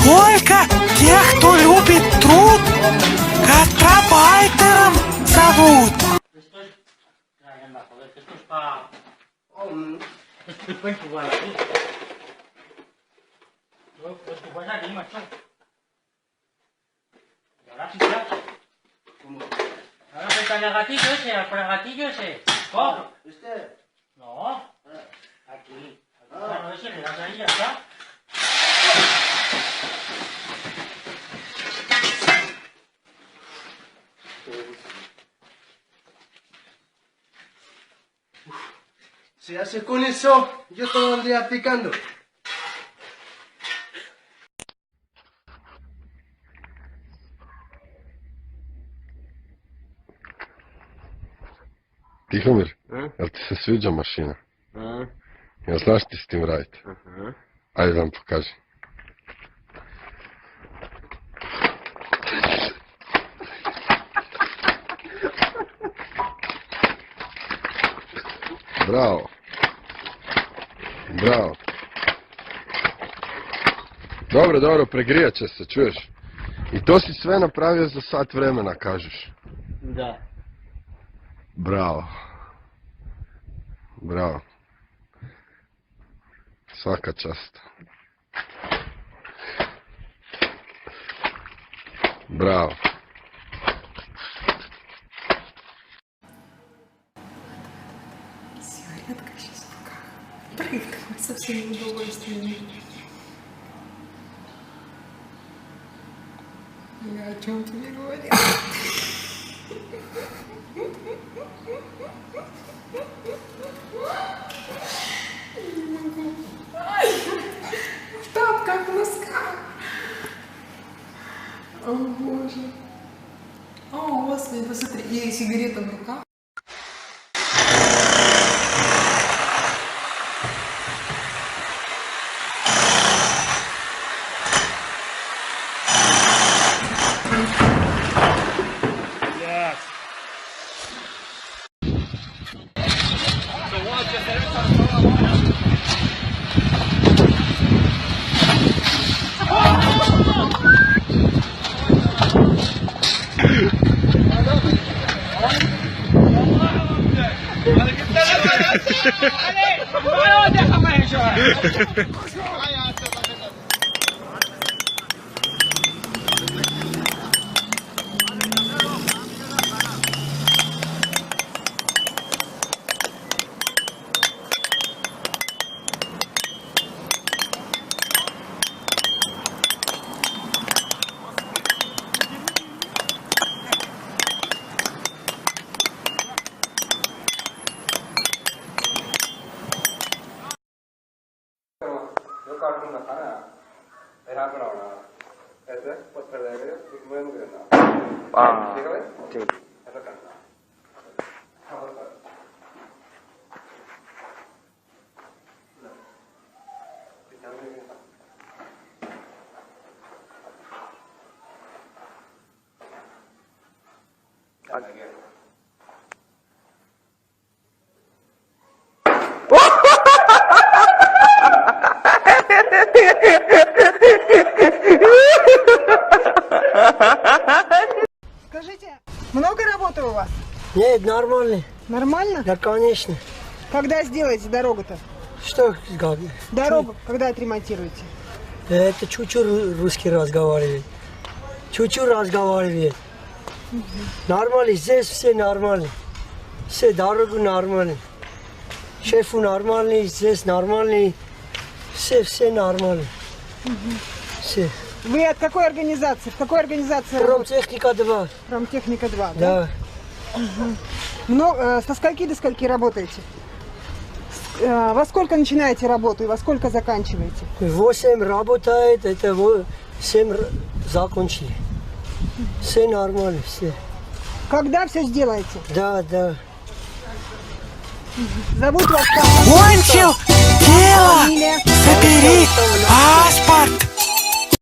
Сколько тех, кто любит труд, гастробайтером зовут. Ahora pégale al gatillo ese, al gatillo ese. ¿Cómo? ¿Este? No. Aquí. Claro, ese le das ahí y ya está. Si hace con eso, yo todo el día picando. Tihomir, jel ti se sviđa mašina? Jel znaš ti s tim raditi? Ajde da vam pokaži. Bravo. Bravo. Dobro, dobro, pregrijat će se, čuješ? I to si sve napravio za sat vremena, kažeš? Da. Bravo. Bravo. Svaka čast. Bravo. Сигаретка сейчас в руках. Прыгает со всеми удовольствиями. Я о чем тебе говорила? Не могу. В тапках, в носках. О, Боже. О, Господи, посмотри. И сигарета в руках. कार्टून रखा ना यहाँ पर आओ ऐसे पत्थर रहेगा एक में गिरना ठीक है ठीक ऐसा करना Скажите, много работы у вас? Нет, нормально. Нормально? Да, конечно. Когда сделаете дорогу-то? Что, как? Дорогу, когда отремонтируете? Это чуть-чуть русский разговаривает. Чуть-чуть разговаривает. Нормально, здесь все нормально. Все дорогу нормально. Шефу нормальный, здесь нормальный. Все нормально. Все. Вы от какой организации? В какой организации? Промтехника 2. Промтехника 2, да? Да. Со скольки до скольки работаете? Во сколько начинаете работу и во сколько заканчиваете? 8 работает, это 7 закончили. Все нормально, все. Когда все сделаете? Да, да. Зовут вас как? Кончил дело! Фамилия? Забери паспорт!